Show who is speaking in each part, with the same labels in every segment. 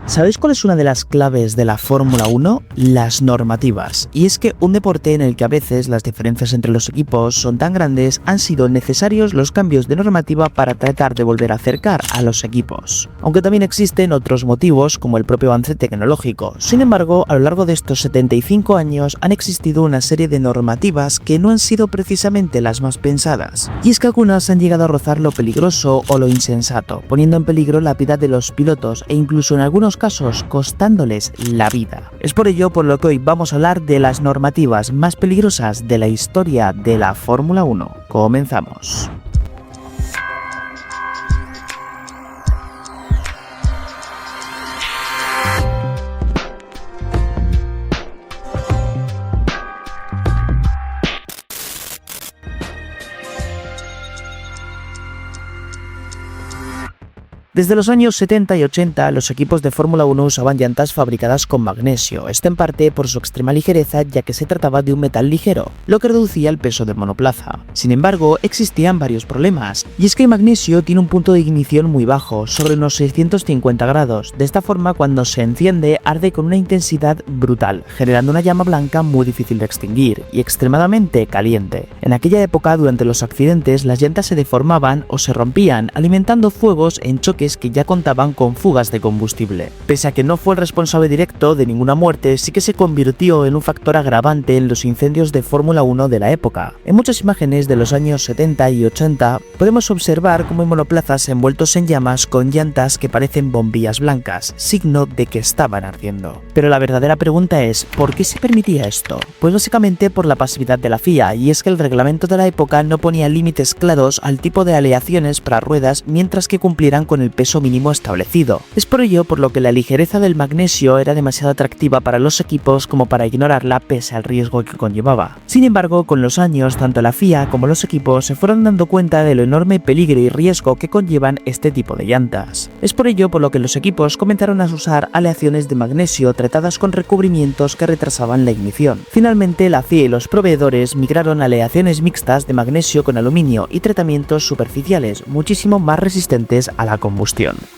Speaker 1: ¿Sabéis cuál es una de las claves de la Fórmula 1? Las normativas. Y es que un deporte en el que a veces las diferencias entre los equipos son tan grandes, han sido necesarios los cambios de normativa para tratar de volver a acercar a los equipos. Aunque también existen otros motivos como el propio avance tecnológico. Sin embargo, a lo largo de estos 75 años han existido una serie de normativas que no han sido precisamente las más pensadas. Y es que algunas han llegado a rozar lo peligroso o lo insensato, poniendo en peligro la vida de los pilotos e incluso en algunos casos costándoles la vida. Es por ello por lo que hoy vamos a hablar de las normativas más peligrosas de la historia de la Fórmula 1. Comenzamos. Desde los años 70 y 80, los equipos de Fórmula 1 usaban llantas fabricadas con magnesio, esto en parte por su extrema ligereza, ya que se trataba de un metal ligero, lo que reducía el peso del monoplaza. Sin embargo, existían varios problemas, y es que el magnesio tiene un punto de ignición muy bajo, sobre unos 650 grados. De esta forma, cuando se enciende, arde con una intensidad brutal, generando una llama blanca muy difícil de extinguir y extremadamente caliente. En aquella época, durante los accidentes, las llantas se deformaban o se rompían, alimentando fuegos en choques que ya contaban con fugas de combustible. Pese a que no fue el responsable directo de ninguna muerte, sí que se convirtió en un factor agravante en los incendios de Fórmula 1 de la época. En muchas imágenes de los años 70 y 80 podemos observar cómo hay monoplazas envueltos en llamas con llantas que parecen bombillas blancas, signo de que estaban ardiendo. Pero la verdadera pregunta es, ¿por qué se permitía esto? Pues básicamente por la pasividad de la FIA, y es que el reglamento de la época no ponía límites claros al tipo de aleaciones para ruedas mientras que cumplieran con el peso mínimo establecido. Es por ello por lo que la ligereza del magnesio era demasiado atractiva para los equipos como para ignorarla pese al riesgo que conllevaba. Sin embargo, con los años, tanto la FIA como los equipos se fueron dando cuenta de lo enorme peligro y riesgo que conllevan este tipo de llantas. Es por ello por lo que los equipos comenzaron a usar aleaciones de magnesio tratadas con recubrimientos que retrasaban la ignición. Finalmente, la FIA y los proveedores migraron a aleaciones mixtas de magnesio con aluminio y tratamientos superficiales muchísimo más resistentes a la combustión.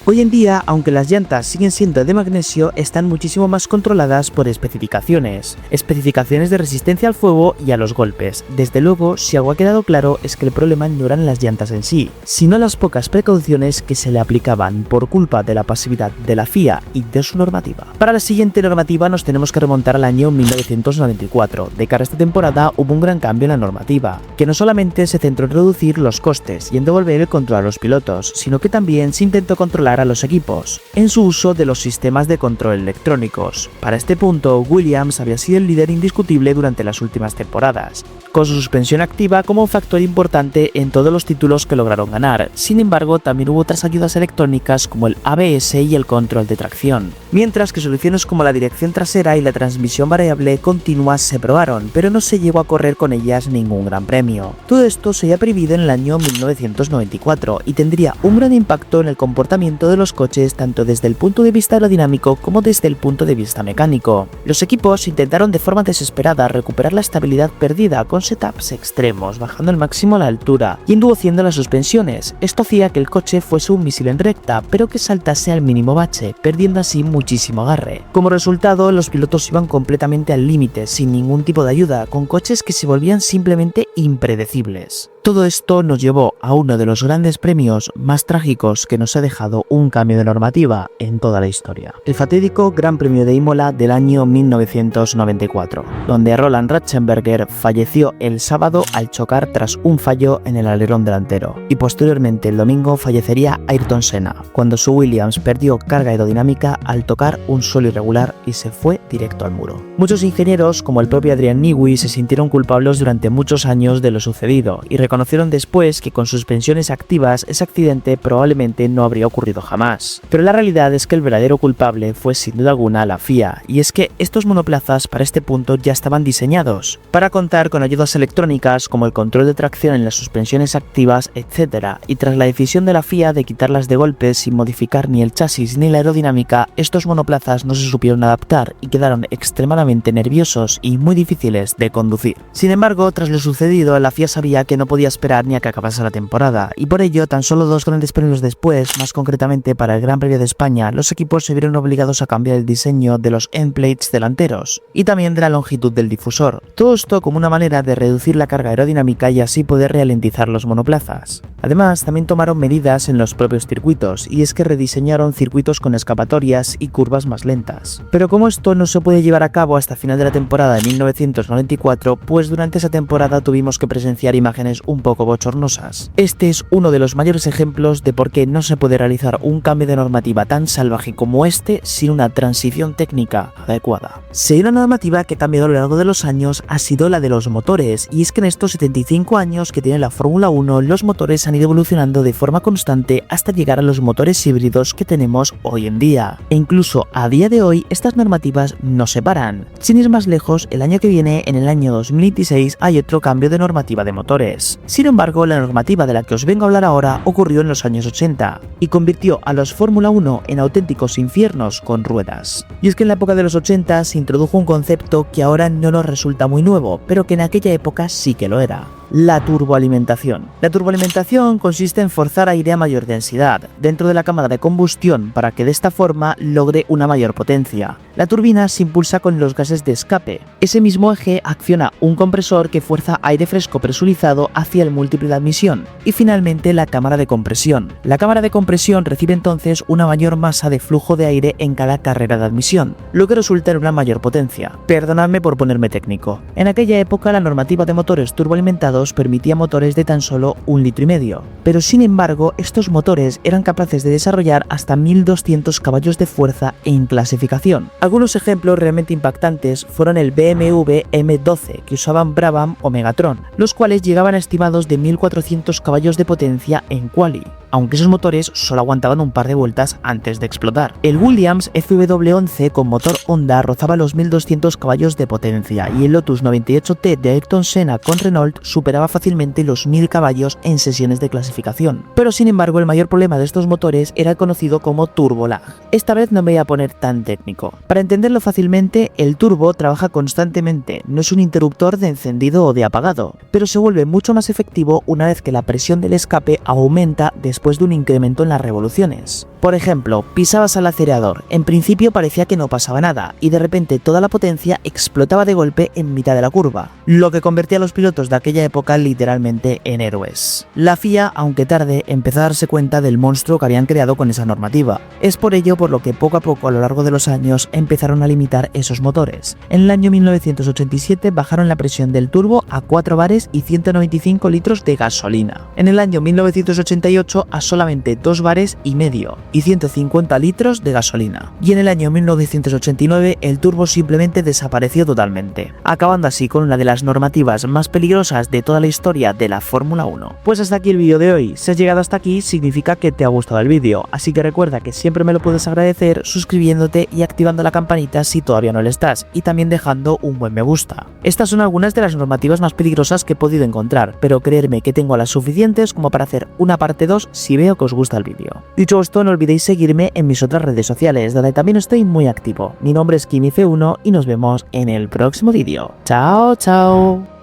Speaker 1: Hoy en día, aunque las llantas siguen siendo de magnesio, están muchísimo más controladas por especificaciones de resistencia al fuego y a los golpes. Desde luego, si algo ha quedado claro es que el problema no eran las llantas en sí, sino las pocas precauciones que se le aplicaban por culpa de la pasividad de la FIA y de su normativa. Para la siguiente normativa nos tenemos que remontar al año 1994. De cara a esta temporada hubo un gran cambio en la normativa, que no solamente se centró en reducir los costes y en devolver el control a los pilotos, sino que también se intentó controlar a los equipos en su uso de los sistemas de control electrónicos. Para este punto, Williams había sido el líder indiscutible durante las últimas temporadas, con su suspensión activa como un factor importante en todos los títulos que lograron ganar. Sin embargo, también hubo otras ayudas electrónicas como el ABS y el control de tracción, mientras que soluciones como la dirección trasera y la transmisión variable continua se probaron, pero no se llegó a correr con ellas ningún gran premio. Todo esto se había prohibido en el año 1994 y tendría un gran impacto en el comportamiento de los coches tanto desde el punto de vista aerodinámico como desde el punto de vista mecánico. Los equipos intentaron de forma desesperada recuperar la estabilidad perdida con setups extremos, bajando al máximo la altura y induciendo las suspensiones. Esto hacía que el coche fuese un misil en recta, pero que saltase al mínimo bache, perdiendo así muchísimo agarre. Como resultado, los pilotos iban completamente al límite, sin ningún tipo de ayuda, con coches que se volvían simplemente impredecibles. Todo esto nos llevó a uno de los grandes premios más trágicos que nos ha dejado un cambio de normativa en toda la historia. El fatídico Gran Premio de Imola del año 1994, donde Roland Ratzenberger falleció el sábado al chocar tras un fallo en el alerón delantero, y posteriormente el domingo fallecería Ayrton Senna, cuando su Williams perdió carga aerodinámica al tocar un suelo irregular y se fue directo al muro. Muchos ingenieros, como el propio Adrian Newey, se sintieron culpables durante muchos años de lo sucedido y reconocieron después que con suspensiones activas ese accidente probablemente no habría ocurrido jamás. Pero la realidad es que el verdadero culpable fue sin duda alguna la FIA, y es que estos monoplazas para este punto ya estaban diseñados para contar con ayudas electrónicas como el control de tracción en las suspensiones activas, etc. Y tras la decisión de la FIA de quitarlas de golpe sin modificar ni el chasis ni la aerodinámica, estos monoplazas no se supieron adaptar y quedaron extremadamente nerviosos y muy difíciles de conducir. Sin embargo, tras lo sucedido, la FIA sabía que no podía podía esperar ni a que acabase la temporada, y por ello, tan solo 2 grandes premios después, más concretamente para el Gran Premio de España, los equipos se vieron obligados a cambiar el diseño de los endplates delanteros, y también de la longitud del difusor. Todo esto como una manera de reducir la carga aerodinámica y así poder ralentizar los monoplazas. Además, también tomaron medidas en los propios circuitos, y es que rediseñaron circuitos con escapatorias y curvas más lentas. Pero como esto no se puede llevar a cabo hasta final de la temporada de 1994, pues durante esa temporada tuvimos que presenciar imágenes un poco bochornosas. Este es uno de los mayores ejemplos de por qué no se puede realizar un cambio de normativa tan salvaje como este sin una transición técnica adecuada. Si hay una normativa que ha cambiado a lo largo de los años ha sido la de los motores, y es que en estos 75 años que tiene la Fórmula 1 los motores han ido evolucionando de forma constante hasta llegar a los motores híbridos que tenemos hoy en día. E incluso a día de hoy estas normativas no se paran. Sin ir más lejos, el año que viene, en el año 2026, hay otro cambio de normativa de motores. Sin embargo, la normativa de la que os vengo a hablar ahora ocurrió en los años 80 y convirtió a los Fórmula 1 en auténticos infiernos con ruedas. Y es que en la época de los 80 se introdujo un concepto que ahora no nos resulta muy nuevo, pero que en aquella época sí que lo era: la turboalimentación. La turboalimentación consiste en forzar aire a mayor densidad dentro de la cámara de combustión para que de esta forma logre una mayor potencia. La turbina se impulsa con los gases de escape. Ese mismo eje acciona un compresor que fuerza aire fresco presurizado hacia el múltiple de admisión y finalmente la cámara de compresión. La cámara de compresión recibe entonces una mayor masa de flujo de aire en cada carrera de admisión, lo que resulta en una mayor potencia. Perdonadme por ponerme técnico. En aquella época la normativa de motores turboalimentados permitía motores de tan solo 1,5 litros, pero sin embargo estos motores eran capaces de desarrollar hasta 1200 caballos de fuerza en clasificación. Algunos ejemplos realmente impactantes fueron el BMW M12 que usaban Brabham o Megatron, los cuales llegaban a estimados de 1400 caballos de potencia en quali, aunque esos motores solo aguantaban un par de vueltas antes de explotar. El Williams FW11 con motor Honda rozaba los 1200 caballos de potencia y el Lotus 98T de Ayrton Senna con Renault superaba fácilmente los 1000 caballos en sesiones de clasificación. Pero sin embargo el mayor problema de estos motores era el conocido como turbo lag. Esta vez no me voy a poner tan técnico. Para entenderlo fácilmente, el turbo trabaja constantemente, no es un interruptor de encendido o de apagado, pero se vuelve mucho más efectivo una vez que la presión del escape aumenta después de un incremento en las revoluciones. Por ejemplo, pisabas al acelerador, en principio parecía que no pasaba nada, y de repente toda la potencia explotaba de golpe en mitad de la curva, lo que convertía a los pilotos de aquella época literalmente en héroes. La FIA, aunque tarde, empezó a darse cuenta del monstruo que habían creado con esa normativa. Es por ello por lo que poco a poco a lo largo de los años empezaron a limitar esos motores. En el año 1987 bajaron la presión del turbo a 4 bares y 195 litros de gasolina. En el año 1988 a solamente 2 bares y medio y 150 litros de gasolina. Y en el año 1989 el turbo simplemente desapareció totalmente, acabando así con una de las normativas más peligrosas de toda la historia de la Fórmula 1. Pues hasta aquí el vídeo de hoy. Si has llegado hasta aquí significa que te ha gustado el vídeo, así que recuerda que siempre me lo puedes agradecer suscribiéndote y activando la campanita si todavía no lo estás, y también dejando un buen me gusta. Estas son algunas de las normativas más peligrosas que he podido encontrar, pero creedme que tengo las suficientes como para hacer una parte 2 si veo que os gusta el vídeo. Dicho esto, no olvidéis seguirme en mis otras redes sociales, donde también estoy muy activo. Mi nombre es KimiC1 y nos vemos en el próximo vídeo. ¡Chao, chao!